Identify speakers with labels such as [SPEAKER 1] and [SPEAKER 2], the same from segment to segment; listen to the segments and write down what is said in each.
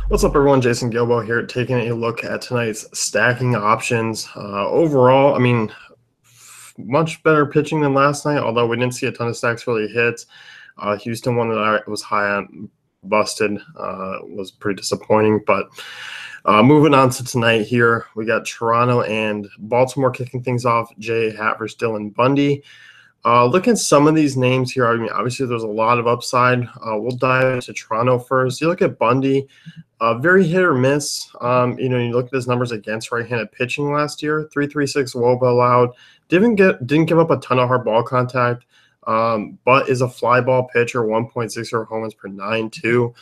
[SPEAKER 1] What's up, everyone? Jason Gilbo here, taking a look at tonight's stacking options. Overall, much better pitching than last night, although we didn't see a ton of stacks really hit. Houston, one that I was high on, busted, was pretty disappointing. But moving on to tonight here, we got Toronto and Baltimore kicking things off. Jay Happ versus Dylan Bundy. Looking at some of these names here, I mean, obviously there's a lot of upside. We'll dive into Toronto first. You look at Bundy, very hit or miss. You look at his numbers against right-handed pitching last year, 3.36 WOBA allowed. Didn't give up a ton of hard ball contact, but is a fly ball pitcher, 1.60 home runs per 9 too.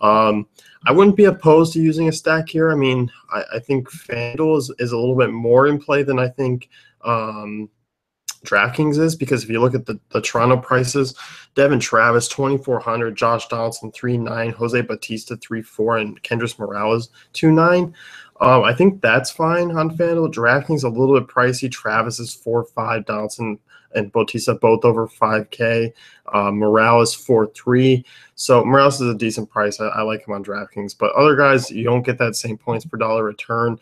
[SPEAKER 1] I wouldn't be opposed to using a stack here. I mean, I think FanDuel is a little bit more in play than I think DraftKings is, because if you look at the Toronto prices, Devin Travis 2,400, Josh Donaldson 3.9, Jose Bautista 3.4, and Kendrys Morales 2.9. I think that's fine on FanDuel. DraftKings a little bit pricey. Travis is 4.5, Donaldson and Bautista both over 5K. Morales 4.3. So Morales is a decent price. I like him on DraftKings, but other guys, you don't get that same points per dollar return.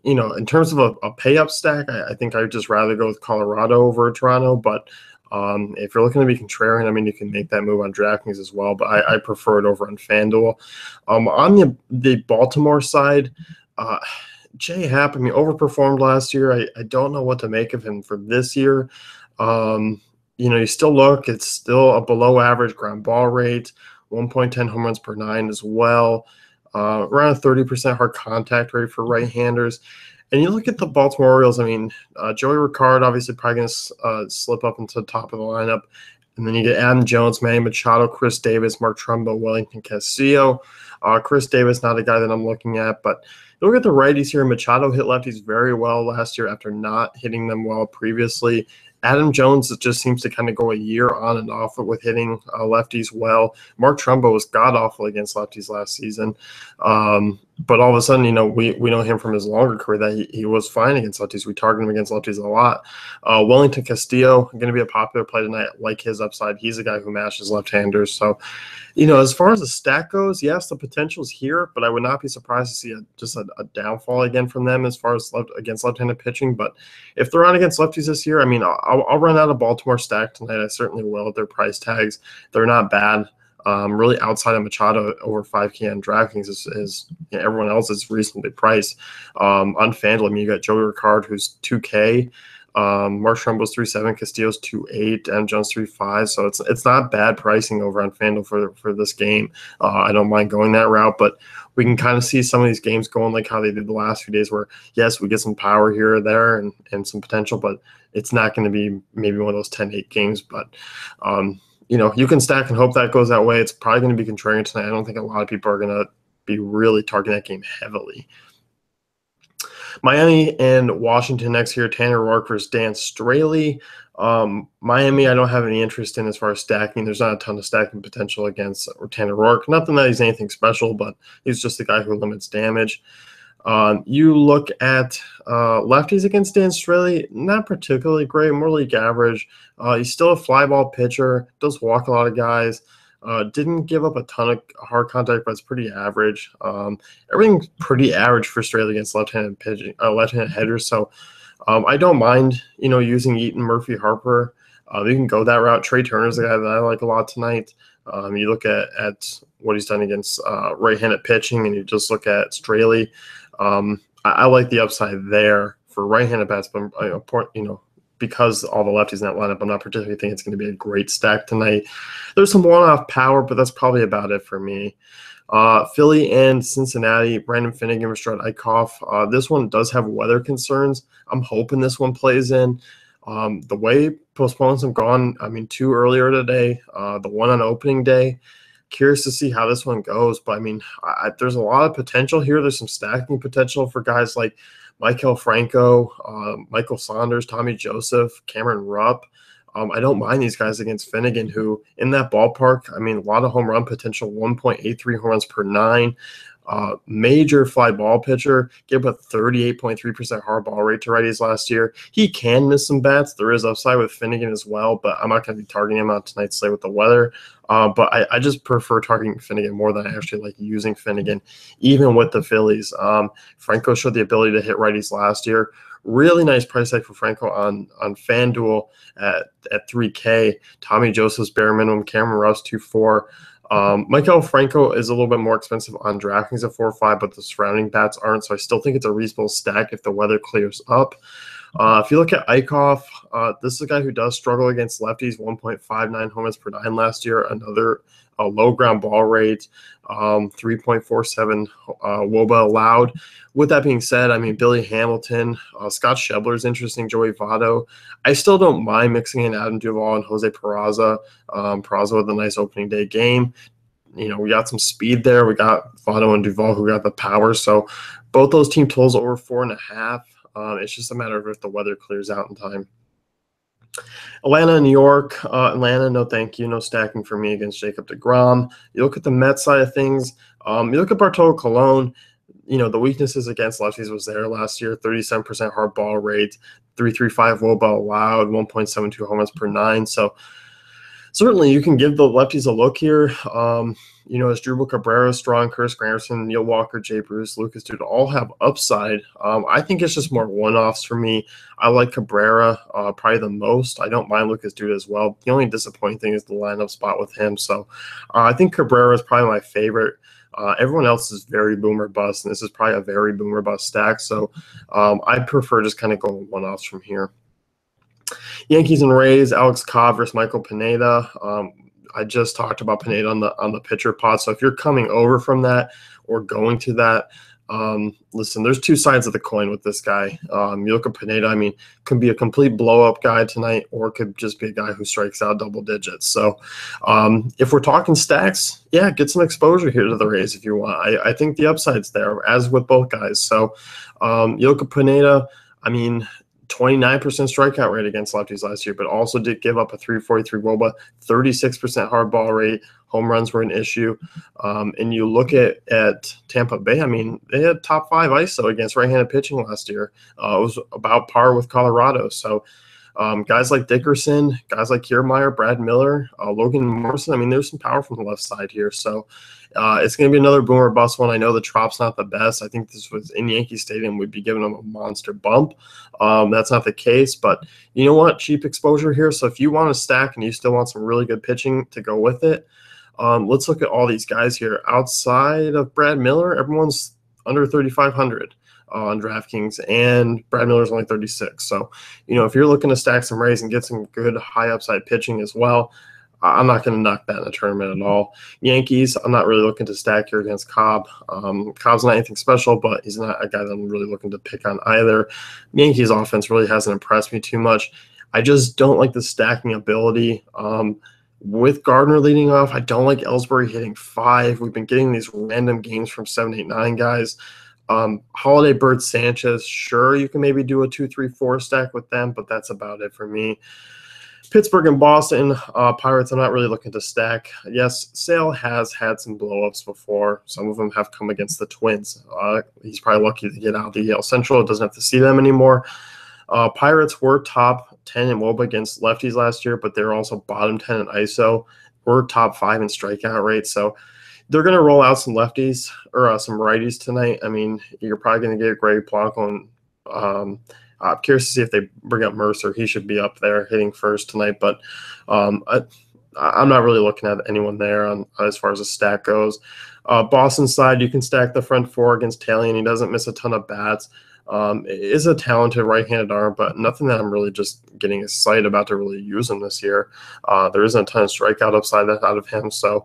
[SPEAKER 1] In terms of a pay-up stack, I think I'd just rather go with Colorado over Toronto. But if you're looking to be contrarian, I mean, you can make that move on DraftKings as well. But I prefer it over on FanDuel. On the Baltimore side, Jay Happ, I mean, overperformed last year. I don't know what to make of him for this year. You still look, it's still a below average ground ball rate, 1.10 home runs per 9 as well. Around a 30% hard contact rate for right-handers. And you look at the Baltimore Orioles, I mean, Joey Rickard obviously probably going to slip up into the top of the lineup. And then you get Adam Jones, Manny Machado, Chris Davis, Mark Trumbo, Wellington Castillo. Chris Davis, not a guy that I'm looking at. But you look at the righties here. Machado hit lefties very well last year after not hitting them well previously. Adam Jones just seems to kind of go a year on and off with hitting lefties well. Mark Trumbo was god-awful against lefties last season. But all of a sudden, we know him from his longer career that he was fine against lefties. We target him against lefties a lot. Wellington Castillo, going to be a popular play tonight. I like his upside. He's a guy who mashes left-handers. So, as far as the stack goes, yes, the potential's here, but I would not be surprised to see a downfall again from them as far as against left-handed pitching. But if they're on against lefties this year, I mean, I'll run out a Baltimore stack tonight. I certainly will at their price tags. They're not bad. Really outside of Machado over 5K on DraftKings is everyone else is reasonably priced. On FanDuel, I mean, you got Joey Rickard, who's 2K. Mark Trumbo's 3.7, Castillo's 2.8, and Jones 3.5. So it's not bad pricing over on FanDuel for this game. I don't mind going that route, but we can kind of see some of these games going like how they did the last few days, where yes, we get some power here or there and some potential, but it's not going to be maybe one of those 10-8 games. But you can stack and hope that goes that way. It's probably going to be contrarian tonight. I don't think a lot of people are going to be really targeting that game heavily. Miami and Washington next here. Tanner Roark versus Dan Straley. Miami, I don't have any interest in as far as stacking. There's not a ton of stacking potential against Tanner Roark. Nothing that he's anything special, but he's just a guy who limits damage. You look at lefties against Dan Straley, not particularly great, more league average. He's still a fly ball pitcher, does walk a lot of guys. Didn't give up a ton of hard contact, but it's pretty average. Everything's pretty average for Straley against left-handed pitching, left-handed hitters. So I don't mind, using Eaton, Murphy, Harper. You can go that route. Trey Turner's a guy that I like a lot tonight. You look at what he's done against right-handed pitching, and you just look at Straley. I like the upside there for right-handed bats, but because all the lefties in that lineup, I'm not particularly thinking it's going to be a great stack tonight. There's some one-off power, but that's probably about it for me. Philly and Cincinnati, Brandon Finnegan versus Strud Eichhoff. This one does have weather concerns. I'm hoping this one plays in. The way postponements have gone, I mean, 2 earlier today, the one on opening day. Curious to see how this one goes, but I mean, there's a lot of potential here. There's some stacking potential for guys like Michael Franco, Michael Saunders, Tommy Joseph, Cameron Rupp. I don't mind these guys against Finnegan, who in that ballpark, I mean, a lot of home run potential, 1.83 home runs per 9. Major fly ball pitcher, gave up a 38.3% hard ball rate to righties last year. He can miss some bats. There is upside with Finnegan as well, but I'm not going to be targeting him on tonight's slate with the weather. But I just prefer targeting Finnegan more than I actually like using Finnegan, even with the Phillies. Franco showed the ability to hit righties last year. Really nice price tag for Franco on FanDuel at 3K. Tommy Joseph's bare minimum, Cameron Russ 2.4. Michael Franco is a little bit more expensive on DraftKings at 4.5, but the surrounding bats aren't. So I still think it's a reasonable stack if the weather clears up. If you look at Eichhoff, this is a guy who does struggle against lefties, 1.59 home runs per nine last year, another low ground ball rate, 3.47 WOBA allowed. With that being said, I mean, Billy Hamilton, Scott Schebler is interesting, Joey Votto. I still don't mind mixing in Adam Duvall and Jose Peraza. Peraza with a nice opening day game. You know, we got some speed there. We got Votto and Duvall who got the power. So both those team totals over 4.5. It's just a matter of if the weather clears out in time. Atlanta and New York. Atlanta, no thank you. No stacking for me against Jacob deGrom. You look at the Mets side of things. You look at Bartolo Colon. You know, the weaknesses against lefties was there last year. 37% hard ball rate, 3.35 WOBA allowed, 1.72 home runs per nine. So certainly you can give the lefties a look here. You know, as Drupal Cabrera, Strong, Curtis Granderson, Neil Walker, Jay Bruce, Lucas Duda all have upside. I think it's just more one-offs for me. I like Cabrera probably the most. I don't mind Lucas Duda as well. The only disappointing thing is the lineup spot with him. So I think Cabrera is probably my favorite. Everyone else is very boomer bust, and this is probably a very boomer bust stack. So I prefer just kind of going one-offs from here. Yankees and Rays, Alex Cobb versus Michael Pineda. I just talked about Pineda on the pitcher pod. So if you're coming over from that or going to that, listen, there's two sides of the coin with this guy. You look at Pineda, I mean, could be a complete blow-up guy tonight, or could just be a guy who strikes out double digits. So if we're talking stacks, yeah, get some exposure here to the Rays if you want. I think the upside's there, as with both guys. So you look at Pineda, I mean, 29% strikeout rate against lefties last year, but also did give up a 3.43 WOBA, 36% hard ball rate. Home runs were an issue. And you look at Tampa Bay, I mean, they had top 5 ISO against right-handed pitching last year. It was about par with Colorado. So guys like Dickerson, guys like Kiermaier, Brad Miller, Logan Morrison, I mean, there's some power from the left side here. So it's going to be another boomer bust one. I know the Trop's not the best. I think this was in Yankee Stadium. We'd be giving them a monster bump. That's not the case, but you know what? Cheap exposure here. So if you want to stack and you still want some really good pitching to go with it, let's look at all these guys here. Outside of Brad Miller, everyone's under 3,500 on DraftKings, and Brad Miller's only 36. So, you know, if you're looking to stack some Rays and get some good high upside pitching as well, I'm not going to knock that in a tournament at all. Yankees, I'm not really looking to stack here against Cobb. Cobb's not anything special, but he's not a guy that I'm really looking to pick on either. Yankees offense really hasn't impressed me too much. I just don't like the stacking ability. With Gardner leading off, I don't like Ellsbury hitting 5. We've been getting these random games from 7, 8, 9 guys. Holiday, Bird, Sanchez, sure, you can maybe do a 2, 3, 4 stack with them, but that's about it for me. Pittsburgh and Boston, Pirates, I'm not really looking to stack. Yes, Sale has had some blow-ups before. Some of them have come against the Twins. He's probably lucky to get out of the AL Central. Doesn't have to see them anymore. Pirates were top 10 in WOBA against lefties last year, but they're also bottom 10 in ISO. We're top 5 in strikeout rate. So they're going to roll out some lefties or some righties tonight. I mean, you're probably going to get Greg Blanco. And I'm curious to see if they bring up Mercer. He should be up there hitting first tonight. But I'm not really looking at anyone there as far as a stack goes. Boston side, you can stack the front 4 against Talion. He doesn't miss a ton of bats. It is a talented right-handed arm, but nothing that I'm really just getting excited about to really use him this year. There isn't a ton of strikeout upside out of him. So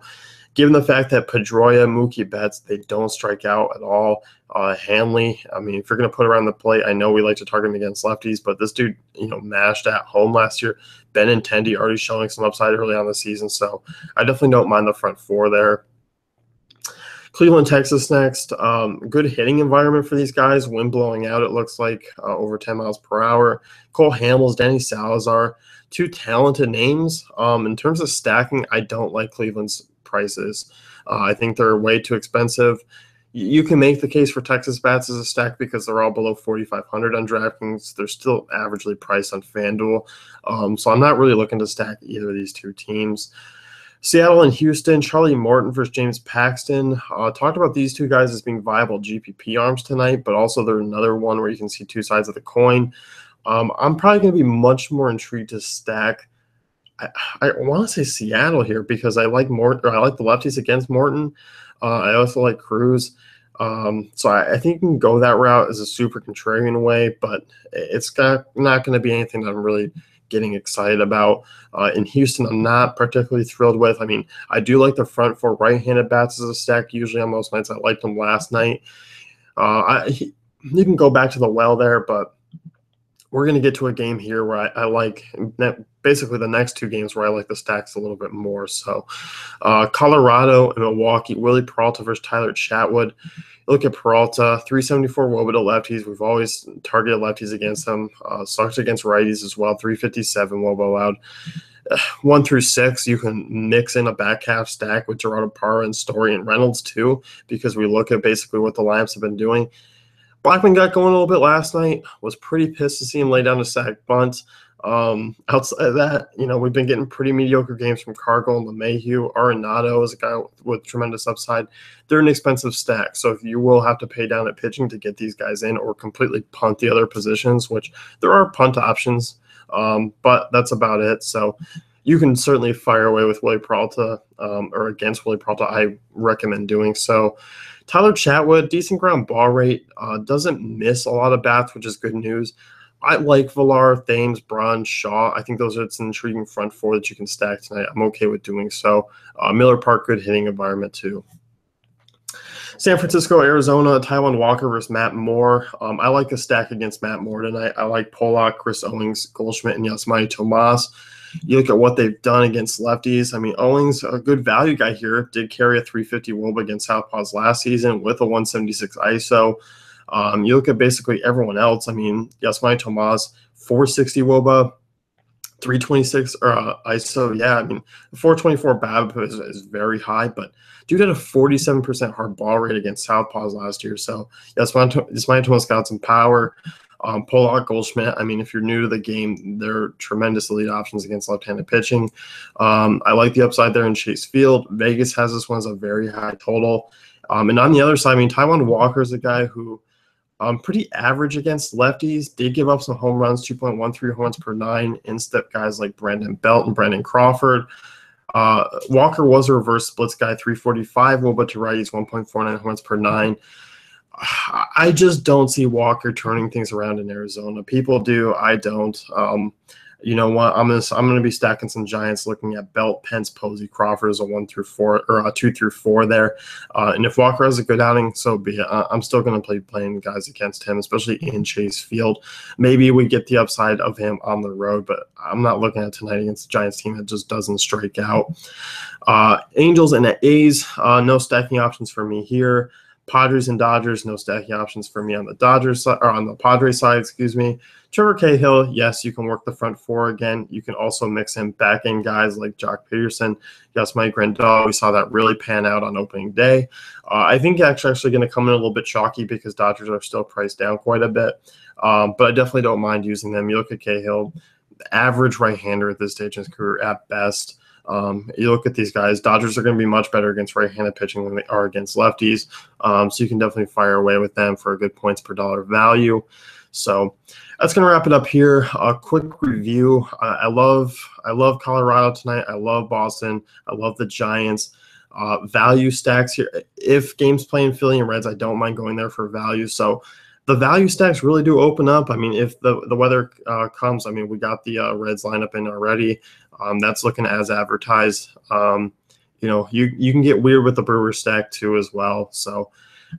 [SPEAKER 1] given the fact that Pedroia, Mookie Betts, they don't strike out at all. Hanley, I mean, if you're going to put around the plate, I know we like to target him against lefties, but this dude, you know, mashed at home last year. Benintendi already showing some upside early on the season, so I definitely don't mind the front 4 there. Cleveland, Texas next. Good hitting environment for these guys. Wind blowing out, it looks like, over 10 miles per hour. Cole Hamels, Danny Salazar, 2 talented names. In terms of stacking, I don't like Cleveland's prices. I think they're way too expensive. You can make the case for Texas bats as a stack because they're all below 4,500 on DraftKings. They're still averagely priced on FanDuel. So I'm not really looking to stack either of these two teams. Seattle and Houston, Charlie Morton versus James Paxton. Talked about these two guys as being viable GPP arms tonight, but also they're another one where you can see two sides of the coin. I'm probably going to be much more intrigued to stack. I want to say Seattle here because I like Morton. I like the lefties against Morton. I also like Cruz. So I think you can go that route as a super contrarian way, but it's not going to be anything that I'm really getting excited about. In Houston, I'm not particularly thrilled with. I mean, I do like the front four right-handed bats as a stack usually on most nights. I liked them last night. You can go back to the well there, but we're going to get to a game here where I like basically the next two games where I like the stacks a little bit more. So Colorado and Milwaukee, Willie Peralta versus Tyler Chatwood. Look at Peralta, 374 WOBA to lefties. We've always targeted lefties against them. Sucks against righties as well, 357 WOBA allowed. 1 through 6, you can mix in a back half stack with Gerardo Parra and Story and Reynolds too, because we look at basically what the lineups have been doing. Blackman got going a little bit last night. Was pretty pissed to see him lay down a sack bunt. Outside of that, we've been getting pretty mediocre games from Cargill and LeMahieu. Arenado is a guy with tremendous upside. They're an expensive stack, so if you will have to pay down at pitching to get these guys in or completely punt the other positions, which there are punt options, but that's about it. So you can certainly fire away with Willie Peralta or against Willie Peralta. I recommend doing so. Tyler Chatwood, decent ground ball rate, doesn't miss a lot of bats, which is good news. I like Villar, Thames, Braun, Shaw. I think it's an intriguing front four that you can stack tonight. I'm okay with doing so. Miller Park, good hitting environment too. San Francisco, Arizona, Taijuan Walker versus Matt Moore. I like the stack against Matt Moore tonight. I like Pollock, Chris Owings, Goldschmidt, and Yasmani Tomas. You look at what they've done against lefties. I mean, Owings, a good value guy here, did carry a 350 WOBA against Southpaws last season with a 176 ISO. You look at basically everyone else. I mean, Yasmani Tomas, 460 WOBA, 326 ISO. Yeah, I mean, 424 BABIP is very high, but dude had a 47% hard ball rate against Southpaws last year. So Yasmani Tomas got some power. Pollock, Goldschmidt, I mean, if you're new to the game, they're tremendous elite options against left-handed pitching. I like the upside there in Chase Field. Vegas has this one as a very high total. And on the other side, I mean, Taijuan Walker is a guy who pretty average against lefties. Did give up some home runs, 2.13 home runs per 9, instep guys like Brandon Belt and Brandon Crawford. Walker was a reverse splits guy, 345 WOBA to righties, 1.49 home runs per 9. I just don't see Walker turning things around in Arizona. People do. I don't. You know what? I'm gonna be stacking some Giants, looking at Belt, Pence, Posey, Crawford as a 1 through 4 or a 2 through 4 there. And if Walker has a good outing, so be it. I'm still gonna play playing guys against him, especially in Chase Field. Maybe we get the upside of him on the road, but I'm not looking at tonight against the Giants team that just doesn't strike out. Angels and A's, no stacking options for me here. Padres and Dodgers, no stacking options for me on the Dodgers side, or on the Padres side, excuse me. Trevor Cahill, yes, you can work the front four again. You can also mix in back end guys like Jock Peterson, Mike Grandal. We saw that really pan out on opening day. I think it's actually going to come in a little bit chalky because Dodgers are still priced down quite a bit. But I definitely don't mind using them. You look at Cahill, average right-hander at this stage in his career at best. You look at these guys, Dodgers are going to be much better against right-handed pitching than they are against lefties. So you can definitely fire away with them for a good points per dollar value. So that's going to wrap it up here. A quick review. I love Colorado tonight. I love Boston. I love the Giants. Value stacks here. If games play in Philly and Reds, I don't mind going there for value. So the value stacks really do open up. I mean, if the weather comes, I mean, we got the Reds lineup in already. That's looking as advertised. You can get weird with the Brewers stack too as well. So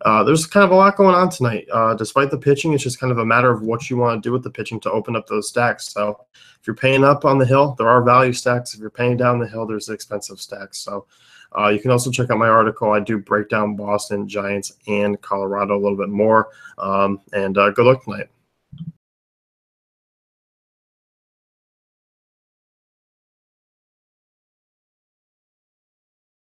[SPEAKER 1] there's kind of a lot going on tonight. Despite the pitching, it's just kind of a matter of what you want to do with the pitching to open up those stacks. So if you're paying up on the hill, there are value stacks. If you're paying down the hill, there's expensive stacks. So you can also check out my article. I do break down Boston, Giants, and Colorado a little bit more. And good luck tonight.